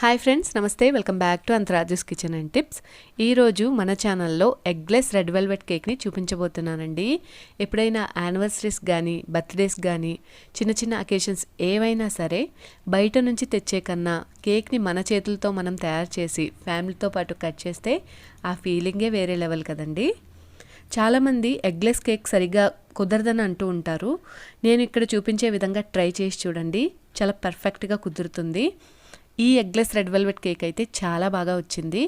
Hi friends, నమస్తే. Welcome back to అంతరాజుస్ kitchen and tips. ఈరోజు మన ఛానల్లో ఎగ్లెస్ రెడ్ వెల్వెట్ కేక్ని చూపించబోతున్నానండి. ఎప్పుడైనా యానివర్సరీస్ కానీ బర్త్డేస్ కానీ చిన్న చిన్న అకేషన్స్ ఏవైనా సరే బయట నుంచి తెచ్చే కన్నా కేక్ని మన చేతులతో మనం తయారు చేసి ఫ్యామిలీతో పాటు కట్ చేస్తే ఆ ఫీలింగే వేరే లెవెల్ కదండి. చాలామంది ఎగ్లెస్ కేక్ సరిగ్గా కుదరదని అంటూ ఉంటారు. నేను ఇక్కడ చూపించే విధంగా ట్రై చేసి చూడండి, చాలా పర్ఫెక్ట్గా కుదురుతుంది. ఈ ఎగ్లెస్ రెడ్ వెల్వెట్ కేక్ అయితే చాలా బాగా వచ్చింది.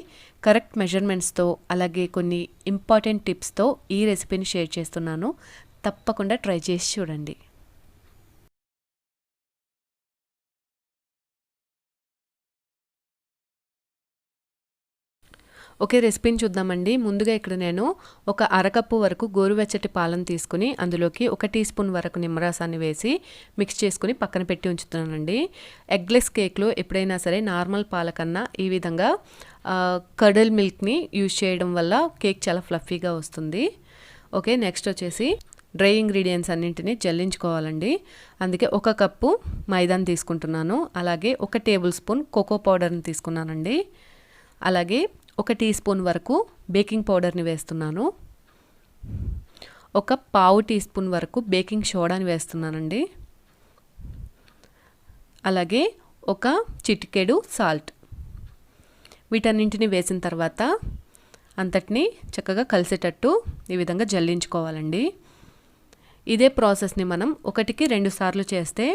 కరెక్ట్ మెజర్మెంట్స్తో అలాగే కొన్ని ఇంపార్టెంట్ టిప్స్తో ఈ రెసిపీని షేర్ చేస్తున్నాను. తప్పకుండా ట్రై చేసి చూడండి. ఒకే రెసిపీని చూద్దామండి. ముందుగా ఇక్కడ నేను ఒక అరకప్పు వరకు గోరువెచ్చటి పాలను తీసుకుని అందులోకి 1 టీ స్పూన్ వరకు నిమ్మరసాన్ని వేసి మిక్స్ చేసుకుని పక్కన పెట్టి ఉంచుతున్నానండి. ఎగ్లెస్ కేక్లో ఎప్పుడైనా సరే నార్మల్ పాల కన్నా ఈ విధంగా కర్డల్ మిల్క్ని యూజ్ చేయడం వల్ల కేక్ చాలా ఫ్లఫీగా వస్తుంది. ఓకే, నెక్స్ట్ వచ్చేసి డ్రై ఇంగ్రీడియంట్స్ అన్నింటినీ జల్లించుకోవాలండి. అందుకే 1 కప్పు మైదాని తీసుకుంటున్నాను. అలాగే 1 టేబుల్ స్పూన్ కోకో పౌడర్ని తీసుకున్నానండి. అలాగే 1 టీ స్పూన్ వరకు బేకింగ్ పౌడర్ని వేస్తున్నాను. 1/4 టీ స్పూన్ వరకు బేకింగ్ సోడాని వేస్తున్నానండి. అలాగే 1 చిటికెడు సాల్ట్. వీటన్నింటిని వేసిన తర్వాత అంతటిని చక్కగా కలిసేటట్టు ఈ విధంగా జల్లించుకోవాలండి. ఇదే ప్రాసెస్ని మనం 1కి 2 సార్లు చేస్తే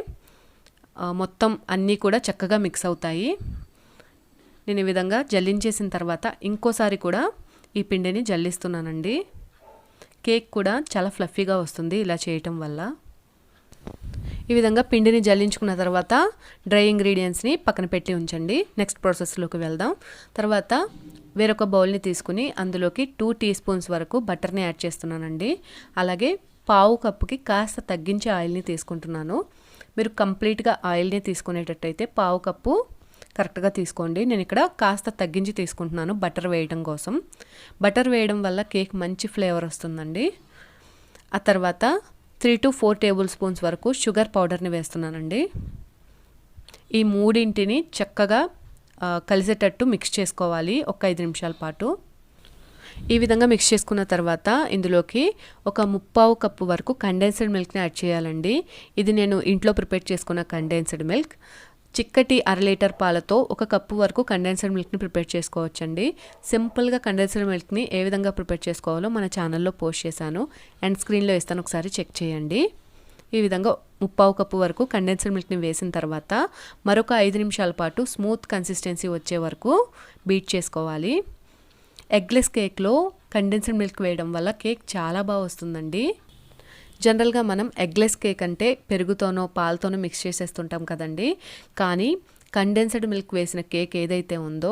మొత్తం అన్నీ కూడా చక్కగా మిక్స్ అవుతాయి. నేను ఈ విధంగా జల్లించేసిన తర్వాత ఇంకోసారి కూడా ఈ పిండిని జల్లిస్తున్నానండి. కేక్ కూడా చాలా ఫ్లఫీగా వస్తుంది ఇలా చేయటం వల్ల. ఈ విధంగా పిండిని జల్లించుకున్న తర్వాత డ్రై ఇంగ్రీడియంట్స్ని పక్కన పెట్టి ఉంచండి. నెక్స్ట్ ప్రాసెస్లోకి వెళ్దాం. తర్వాత వేరొక బౌల్ని తీసుకుని అందులోకి 2 టీ స్పూన్స్ వరకు బటర్ని యాడ్ చేస్తున్నానండి. అలాగే 1/2 కప్పుకి కాస్త తగ్గించి ఆయిల్ని తీసుకుంటున్నాను. మీరు కంప్లీట్గా ఆయిల్ని తీసుకునేటట్టయితే 1/2 కప్పు కరెక్ట్గా తీసుకోండి. నేను ఇక్కడ కాస్త తగ్గించి తీసుకుంటున్నాను బటర్ వేయడం కోసం. బటర్ వేయడం వల్ల కేక్ మంచి ఫ్లేవర్ వస్తుందండి. ఆ తర్వాత 3 to 4 టేబుల్ స్పూన్స్ వరకు షుగర్ పౌడర్ని వేస్తున్నానండి. ఈ మూడింటిని చక్కగా కలిసేటట్టు మిక్స్ చేసుకోవాలి 5 నిమిషాల పాటు. ఈ విధంగా మిక్స్ చేసుకున్న తర్వాత ఇందులోకి 1/3 కప్పు వరకు కండెన్స్డ్ మిల్క్ని యాడ్ చేయాలండి. ఇది నేను ఇంట్లో ప్రిపేర్ చేసుకున్న కండెన్స్డ్ మిల్క్. చిక్కటి 1/2 లీటర్ పాలతో 1 కప్పు వరకు కండెన్స్డ్ మిల్క్ని ప్రిపేర్ చేసుకోవచ్చండి. సింపుల్గా కండెన్స్డ్ మిల్క్ని ఏ విధంగా ప్రిపేర్ చేసుకోవాలో మన ఛానల్లో పోస్ట్ చేశాను. అండ్ స్క్రీన్లో ఇస్తాను, ఒకసారి చెక్ చేయండి. ఈ విధంగా 1/4 కప్పు వరకు కండెన్స్డ్ మిల్క్ని వేసిన తర్వాత మరొక 5 నిమిషాల పాటు స్మూత్ కన్సిస్టెన్సీ వచ్చే వరకు బీట్ చేసుకోవాలి. ఎగ్లెస్ కేక్లో కండెన్స్డ్ మిల్క్ వేయడం వల్ల కేక్ చాలా బాగా వస్తుందండి. జనరల్గా మనం ఎగ్లెస్ కేక్ అంటే పెరుగుతోనో పాలతోనో మిక్స్ చేసేస్తుంటాం కదండి. కానీ కండెన్స్డ్ మిల్క్ వేసిన కేక్ ఏదైతే ఉందో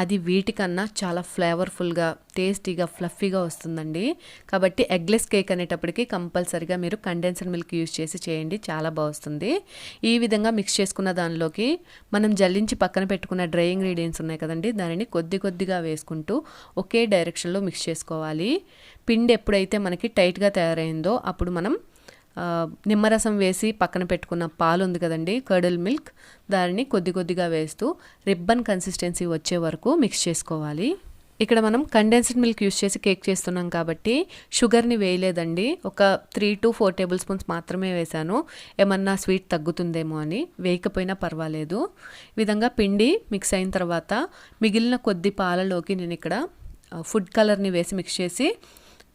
అది వీటికన్నా చాలా ఫ్లేవర్ఫుల్గా, టేస్టీగా, ఫ్లఫీగా వస్తుందండి. కాబట్టి ఎగ్లెస్ కేక్ అనేటప్పటికి కంపల్సరీగా మీరు కండెన్స్డ్ మిల్క్ యూజ్ చేసి చేయండి, చాలా బాగుంటుంది. ఈ విధంగా మిక్స్ చేసుకున్న దానిలోకి మనం జల్లించి పక్కన పెట్టుకున్న డ్రై ఇంగ్రీడియంట్స్ ఉన్నాయి కదండి, దానిని కొద్దిగా వేసుకుంటూ ఒకే డైరెక్షన్లో మిక్స్ చేసుకోవాలి. పిండి ఎప్పుడైతే మనకి టైట్గా తయారైందో అప్పుడు మనం నిమ్మరసం వేసి పక్కన పెట్టుకున్న పాలు ఉంది కదండి, కర్డల్ మిల్క్, దానిని కొద్దిగా వేస్తూ రిబ్బన్ కన్సిస్టెన్సీ వచ్చే వరకు మిక్స్ చేసుకోవాలి. ఇక్కడ మనం కండెన్స్డ్ మిల్క్ యూస్ చేసి కేక్ చేస్తున్నాం కాబట్టి షుగర్ని వేయలేదండి. 3 to 4 టేబుల్ స్పూన్స్ మాత్రమే వేశాను. ఏమన్నా స్వీట్ తగ్గుతుందేమో అని. వేయకపోయినా పర్వాలేదు. ఈ విధంగా పిండి మిక్స్ అయిన తర్వాత మిగిలిన కొద్ది పాలలోకి నేను ఇక్కడ ఫుడ్ కలర్ని వేసి మిక్స్ చేసి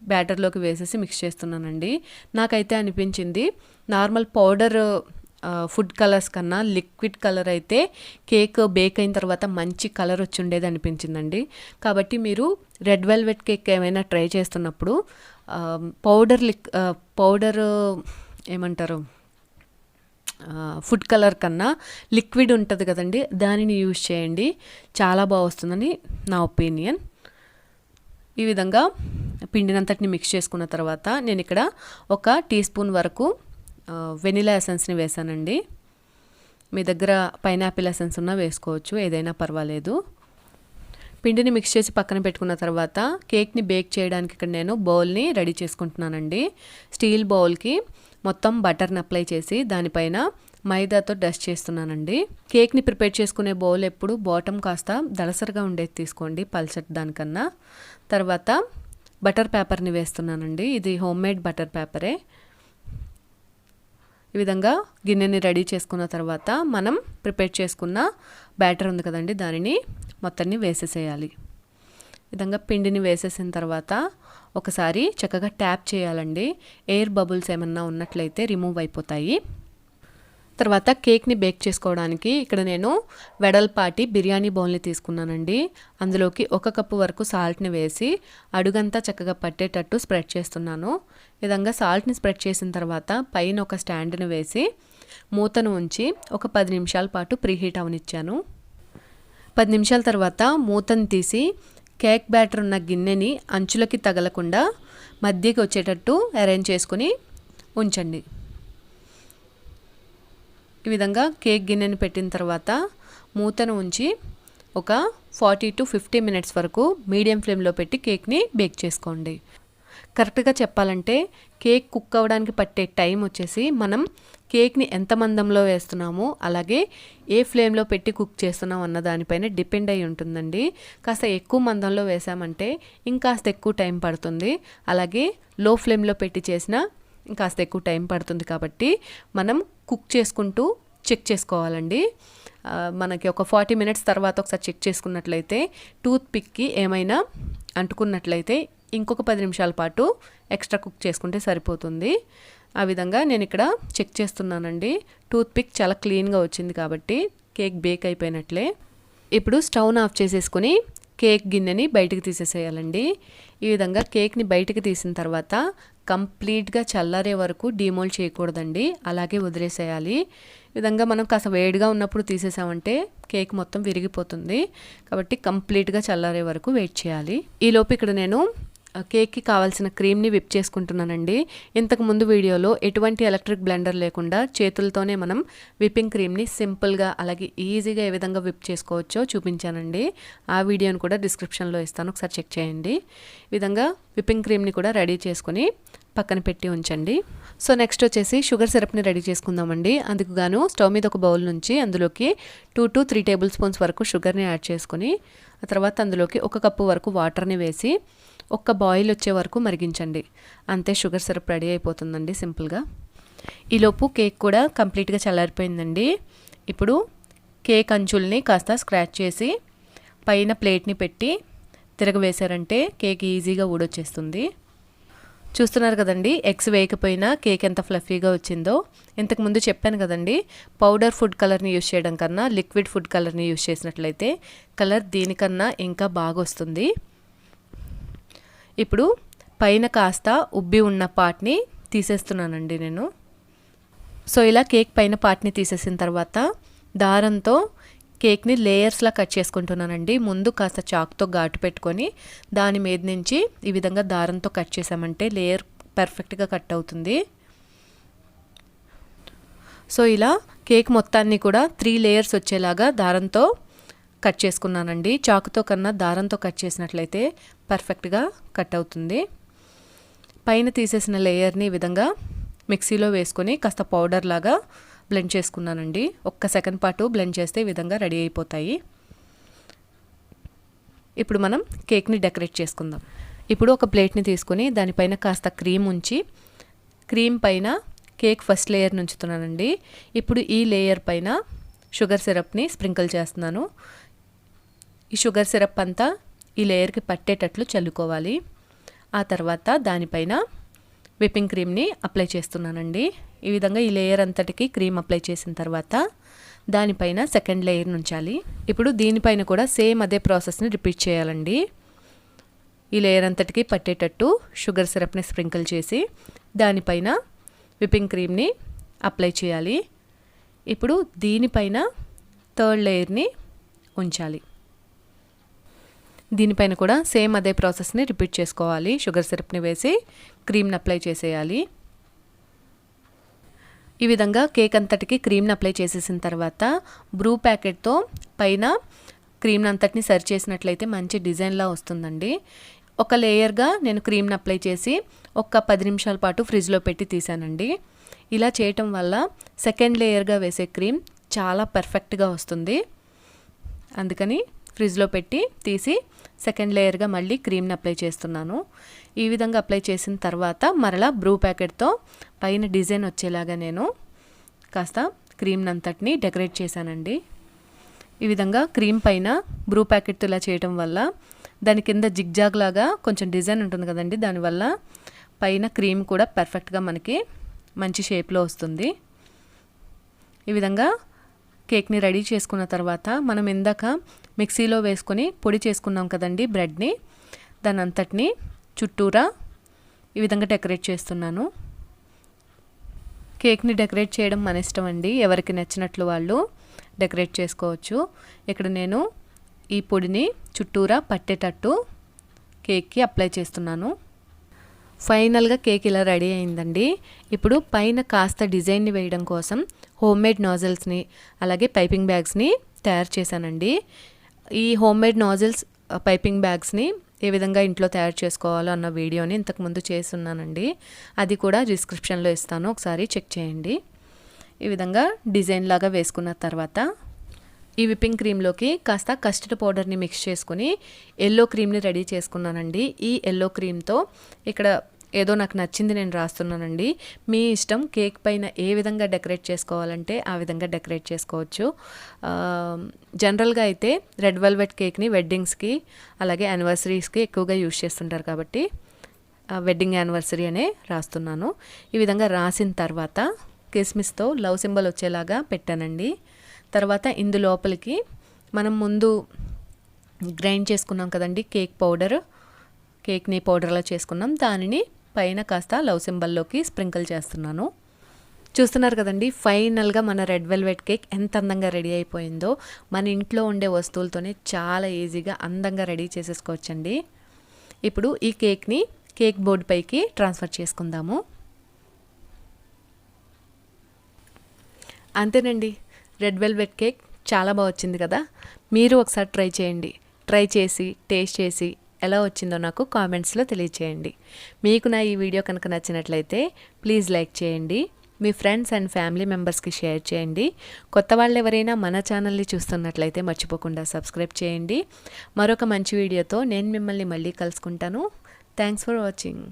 బ్యాటర్లోకి వేసేసి మిక్స్ చేస్తున్నానండి. నాకైతే అనిపించింది నార్మల్ పౌడర్ ఫుడ్ కలర్స్ కన్నా లిక్విడ్ కలర్ అయితే కేక్ బేక్ అయిన తర్వాత మంచి కలర్ వచ్చి ఉండేది అనిపించిందండి. కాబట్టి మీరు రెడ్ వెల్వెట్ కేక్ ఏమైనా ట్రై చేస్తున్నప్పుడు పౌడర్ ఏమంటారు ఫుడ్ కలర్ కన్నా లిక్విడ్ ఉంటుంది కదండి, దానిని యూజ్ చేయండి, చాలా బాగా వస్తుందని నా ఒపీనియన్. ఈ విధంగా పిండినంతటిని మిక్స్ చేసుకున్న తర్వాత నేను ఇక్కడ 1 టీ స్పూన్ వరకు వెనిలా ఎసెన్స్ని వేసానండి. మీ దగ్గర పైనాపిల్ ఎసెన్స్ ఉన్నా వేసుకోవచ్చు, ఏదైనా పర్వాలేదు. పిండిని మిక్స్ చేసి పక్కన పెట్టుకున్న తర్వాత కేక్ని బేక్ చేయడానికి ఇక్కడ నేను బౌల్ని రెడీ చేసుకుంటున్నానండి. స్టీల్ బౌల్కి మొత్తం బటర్ని అప్లై చేసి దానిపైన మైదాతో డస్ట్ చేస్తున్నానండి. కేక్ని ప్రిపేర్ చేసుకునే బౌల్ ఎప్పుడు బాటమ్ కాస్త దళసరిగా ఉండేది తీసుకోండి, పల్చటి దానికన్నా. తర్వాత బటర్ పేపర్ని వేస్తున్నానండి. ఇది హోమ్ మేడ్ బటర్ పేపరే. ఈ విధంగా గిన్నెని రెడీ చేసుకున్న తర్వాత మనం ప్రిపేర్ చేసుకున్న బ్యాటర్ ఉంది కదండి, దానిని మొత్తాన్ని వేసేసేయాలి. ఈ విధంగా పిండిని వేసేసిన తర్వాత ఒకసారి చక్కగా ట్యాప్ చేయాలండి. ఎయిర్ బబుల్స్ ఏమన్నా ఉన్నట్లయితే రిమూవ్ అయిపోతాయి. తర్వాత కేక్ని బేక్ చేసుకోవడానికి ఇక్కడ నేను వెడల్పాటి బిర్యానీ బౌల్ని తీసుకున్నానండి. అందులోకి 1 కప్పు వరకు సాల్ట్ని వేసి అడుగంతా చక్కగా పట్టేటట్టు స్ప్రెడ్ చేస్తున్నాను. ఈ విధంగా సాల్ట్ని స్ప్రెడ్ చేసిన తర్వాత పైన ఒక స్టాండ్ని వేసి మూతను ఉంచి ఒక 10 నిమిషాల పాటు ప్రీహీట్ అవనిచ్చాను. 10 నిమిషాల తర్వాత మూతను తీసి కేక్ బ్యాటర్ ఉన్న గిన్నెని అంచులకి తగలకుండా మధ్యకి వచ్చేటట్టు అరేంజ్ చేసుకుని ఉంచండి. ఈ విధంగా కేక్ గిన్నెని పెట్టిన తర్వాత మూతను ఉంచి ఒక 40 to 50 మినిట్స్ వరకు మీడియం ఫ్లేమ్లో పెట్టి కేక్ని బేక్ చేసుకోండి. కరెక్ట్గా చెప్పాలంటే కేక్ కుక్ అవ్వడానికి పట్టే టైం వచ్చేసి మనం కేక్ని ఎంత మందంలో వేస్తున్నామో అలాగే ఏ ఫ్లేమ్లో పెట్టి కుక్ చేస్తున్నాం అన్న దానిపైన డిపెండ్ అయి ఉంటుందండి. కాస్త ఎక్కువ మందంలో వేసామంటే ఇంకాస్త ఎక్కువ టైం పడుతుంది. అలాగే లో ఫ్లేమ్లో పెట్టి చేసినా ఇంకాస్త ఎక్కువ టైం పడుతుంది. కాబట్టి మనం కుక్ చేసుకుంటూ చెక్ చేసుకోవాలండి. మనకి ఒక 40 మినిట్స్ తర్వాత ఒకసారి చెక్ చేసుకున్నట్లయితే టూత్ పిక్కి ఏమైనా అంటుకున్నట్లయితే ఇంకొక 10 నిమిషాల పాటు ఎక్స్ట్రా కుక్ చేసుకుంటే సరిపోతుంది. ఆ విధంగా నేను ఇక్కడ చెక్ చేస్తున్నానండి. టూత్ పిక్ చాలా క్లీన్గా వచ్చింది కాబట్టి కేక్ బేక్ అయిపోయినట్లే. ఇప్పుడు స్టవ్ను ఆఫ్ చేసేసుకుని కేక్ గిన్నెని బయటికి తీసేసేయాలండి. ఈ విధంగా కేక్ని బయటికి తీసిన తర్వాత కంప్లీట్గా చల్లారే వరకు డీమోల్డ్ చేయకూడదండి, అలాగే వదిలేసేయాలి. ఈ విధంగా మనం కాస్త వేడిగా ఉన్నప్పుడు తీసేసామంటే కేక్ మొత్తం విరిగిపోతుంది. కాబట్టి కంప్లీట్గా చల్లారే వరకు వెయిట్ చేయాలి. ఈలోపు ఇక్కడ నేను కేక్కి కావాల్సిన క్రీమ్ని విప్ చేసుకుంటున్నానండి. ఇంతకు ముందు వీడియోలో ఎటువంటి ఎలక్ట్రిక్ బ్లెండర్ లేకుండా చేతులతోనే మనం విప్పింగ్ క్రీమ్ని సింపుల్గా అలాగే ఈజీగా ఏ విధంగా విప్ చేసుకోవచ్చో చూపించానండి. ఆ వీడియోని కూడా డిస్క్రిప్షన్లో ఇస్తాను, ఒకసారి చెక్ చేయండి. ఈ విధంగా విప్పింగ్ క్రీమ్ని కూడా రెడీ చేసుకుని పక్కన పెట్టి ఉంచండి. సో నెక్స్ట్ వచ్చేసి షుగర్ సిరప్ని రెడీ చేసుకుందామండి. అందుకు గాను స్టవ్ మీద ఒక బౌల్ నుంచి అందులోకి 2 to 3 టేబుల్ స్పూన్స్ వరకు షుగర్ని యాడ్ చేసుకుని ఆ తర్వాత అందులోకి 1 కప్పు వరకు వాటర్ని వేసి ఒక్క బాయిల్ వచ్చే వరకు మరిగించండి. అంతే, షుగర్ సిరప్ రెడీ అయిపోతుందండి సింపుల్గా. ఈలోపు కేక్ కూడా కంప్లీట్గా చల్లారిపోయిందండి. ఇప్పుడు కేక్ అంచుల్ని కాస్త స్క్రాచ్ చేసి పైన ప్లేట్ని పెట్టి తిరగవేశారంటే కేక్ ఈజీగా ఊడొచ్చేస్తుంది. చూస్తున్నారు కదండి, ఎగ్స్ వేయకపోయినా కేక్ ఎంత ఫ్లఫీగా వచ్చిందో. ఇంతకుముందు చెప్పాను కదండి, పౌడర్ ఫుడ్ కలర్ని యూజ్ చేయడం కన్నా లిక్విడ్ ఫుడ్ కలర్ని యూజ్ చేసినట్లయితే కలర్ దీనికన్నా ఇంకా బాగా వస్తుంది. ఇప్పుడు పైన కాస్త ఉబ్బి ఉన్న పార్ట్ని తీసేస్తున్నానండి నేను. సో ఇలా కేక్ పైన పార్ట్ని తీసేసిన తర్వాత దారంతో కేక్ని లేయర్స్లా కట్ చేసుకుంటున్నానండి. ముందు కాస్త చాక్తో ఘాటు పెట్టుకొని దాని మీద నుంచి ఈ విధంగా దారంతో కట్ చేసామంటే లేయర్ పర్ఫెక్ట్గా కట్ అవుతుంది. సో ఇలా కేక్ మొత్తాన్ని కూడా 3 లేయర్స్ వచ్చేలాగా దారంతో కట్ చేసుకున్నానండి. చాకుతో కన్నా దారంతో కట్ చేసినట్లయితే పర్ఫెక్ట్గా కట్ అవుతుంది. పైన తీసేసిన లేయర్ని ఈ విధంగా మిక్సీలో వేసుకొని కాస్త పౌడర్ లాగా బ్లెండ్ చేసుకున్నానండి. 1 సెకండ్ పాటు బ్లెండ్ చేస్తే ఈ విధంగా రెడీ అయిపోతాయి. ఇప్పుడు మనం కేక్ని డెకరేట్ చేసుకుందాం. ఇప్పుడు ఒక ప్లేట్ని తీసుకొని దానిపైన కాస్త క్రీమ్ ఉంచి క్రీమ్ పైన కేక్ ఫస్ట్ లేయర్ ఉంచుతున్నానండి. ఇప్పుడు ఈ లేయర్ పైన షుగర్ సిరప్ని స్ప్రింకిల్ చేస్తున్నాను. ఈ షుగర్ సిరప్ అంతా ఈ లేయర్కి పట్టేటట్లు చల్లుకోవాలి. ఆ తర్వాత దానిపైన విప్పింగ్ క్రీమ్ని అప్లై చేస్తున్నానండి. ఈ విధంగా ఈ లేయర్ అంతటికి క్రీమ్ అప్లై చేసిన తర్వాత దానిపైన సెకండ్ లేయర్ ఉంచాలి. ఇప్పుడు దీనిపైన కూడా సేమ్ అదే ప్రాసెస్ని రిపీట్ చేయాలండి. ఈ లేయర్ అంతటికి పట్టేటట్టు షుగర్ సిరప్ని స్ప్రింకిల్ చేసి దానిపైన విప్పింగ్ క్రీమ్ని అప్లై చేయాలి. ఇప్పుడు దీనిపైన థర్డ్ లేయర్ని ఉంచాలి. దీనిపైన కూడా సేమ్ అదే ప్రాసెస్ని రిపీట్ చేసుకోవాలి. షుగర్ సిరప్ని వేసి క్రీమ్ని అప్లై చేసేయాలి. ఈ విధంగా కేక్ అంతటికి క్రీమ్ని అప్లై చేసేసిన తర్వాత బ్రూ ప్యాకెట్తో పైన క్రీమ్ని అంతటిని సర్వ్ చేసినట్లయితే మంచి డిజైన్లా వస్తుందండి. ఒక లేయర్గా నేను క్రీమ్ని అప్లై చేసి ఒక 10 నిమిషాల పాటు ఫ్రిడ్జ్లో పెట్టి తీసానండి. ఇలా చేయటం వల్ల సెకండ్ లేయర్గా వేసే క్రీమ్ చాలా పర్ఫెక్ట్గా వస్తుంది. అందుకని ఫ్రిడ్జ్లో పెట్టి తీసి సెకండ్ లేయర్గా మళ్ళీ క్రీమ్ని అప్లై చేస్తున్నాను. ఈ విధంగా అప్లై చేసిన తర్వాత మరలా బ్రూ ప్యాకెట్తో పైన డిజైన్ వచ్చేలాగా నేను కాస్త క్రీమ్ని అంతటిని డెకరేట్ చేశానండి. ఈ విధంగా క్రీమ్ పైన బ్రూ ప్యాకెట్తో ఇలా చేయటం వల్ల దాని కింద జిగ్జాగ్ లాగా కొంచెం డిజైన్ ఉంటుంది కదండి, దానివల్ల పైన క్రీమ్ కూడా పర్ఫెక్ట్గా మనకి మంచి షేప్లో వస్తుంది. ఈ విధంగా కేక్ని రెడీ చేసుకున్న తర్వాత మనం ఇందాక మిక్సీలో వేసుకొని పొడి చేసుకున్నాం కదండి బ్రెడ్ని, దాని అంతటిని చుట్టూరా ఈ విధంగా డెకరేట్ చేస్తున్నాను. కేక్ని డెకరేట్ చేయడం మన ఇష్టం అండి, ఎవరికి నచ్చినట్లు వాళ్ళు డెకరేట్ చేసుకోవచ్చు. ఇక్కడ నేను ఈ పొడిని చుట్టూరా పట్టేటట్టు కేక్కి అప్లై చేస్తున్నాను. ఫైనల్గా కేక్ ఇలా రెడీ అయిందండి. ఇప్పుడు పైన కాస్త డిజైన్ని వేయడం కోసం హోమ్మేడ్ నాజిల్స్ని అలాగే పైపింగ్ బ్యాగ్స్ని తయారు చేశానండి. ఈ హోమ్మేడ్ నాజిల్స్ పైపింగ్ బ్యాగ్స్ని ఏ విధంగా ఇంట్లో తయారు చేసుకోవాలో అన్న వీడియోని ఇంతకుముందు చేస్తున్నానండి. అది కూడా డిస్క్రిప్షన్లో ఇస్తాను, ఒకసారి చెక్ చేయండి. ఈ విధంగా డిజైన్ లాగా వేసుకున్న తర్వాత ఈ విప్పింగ్ క్రీమ్లోకి కాస్త కస్టర్డ్ పౌడర్ని మిక్స్ చేసుకుని ఎల్లో క్రీమ్ని రెడీ చేసుకున్నానండి. ఈ ఎల్లో క్రీమ్తో ఇక్కడ ఏదో నాకు నచ్చింది నేను రాస్తున్నానండి. మీ ఇష్టం, కేక్ పైన ఏ విధంగా డెకరేట్ చేసుకోవాలంటే ఆ విధంగా డెకరేట్ చేసుకోవచ్చు. జనరల్గా అయితే రెడ్ వెల్వెట్ కేక్ని వెడ్డింగ్స్కి అలాగే యానివర్సరీస్కి ఎక్కువగా యూజ్ చేస్తుంటారు కాబట్టి వెడ్డింగ్ యానివర్సరీ అనే రాస్తున్నాను. ఈ విధంగా రాసిన తర్వాత కిస్మిస్తో లవ్ సింబల్ వచ్చేలాగా పెట్టానండి. తర్వాత ఇందు లోపలికి మనం ముందు గ్రైండ్ చేసుకున్నాం కదండి కేక్ పౌడర్, కేక్ని పౌడర్లా చేసుకున్నాం, దానిని పైన కాస్త లవ్ సింబల్లోకి స్ప్రింకిల్ చేస్తున్నాను. చూస్తున్నారు కదండి, ఫైనల్గా మన రెడ్ వెల్వెట్ కేక్ ఎంత అందంగా రెడీ అయిపోయిందో. మన ఇంట్లో ఉండే వస్తువులతోనే చాలా ఈజీగా అందంగా రెడీ చేసేసుకోవచ్చండి. ఇప్పుడు ఈ కేక్ని కేక్ బోర్డ్ పైకి ట్రాన్స్ఫర్ చేసుకుందాము. అంతేనండి, రెడ్ వెల్వెట్ కేక్ చాలా బాగా వచ్చింది కదా. మీరు ఒకసారి ట్రై చేయండి. ట్రై చేసి టేస్ట్ చేసి ఎలా వచ్చిందో నాకు కామెంట్స్లో తెలియచేయండి. మీకు నా ఈ వీడియో కనుక నచ్చినట్లయితే ప్లీజ్ లైక్ చేయండి, మీ ఫ్రెండ్స్ అండ్ ఫ్యామిలీ మెంబర్స్కి షేర్ చేయండి. కొత్త వాళ్ళు ఎవరైనా మన ఛానల్ని చూస్తున్నట్లయితే మర్చిపోకుండా సబ్స్క్రైబ్ చేయండి. మరొక మంచి వీడియోతో నేను మిమ్మల్ని మళ్ళీ కలుసుకుంటాను. Thanks for watching.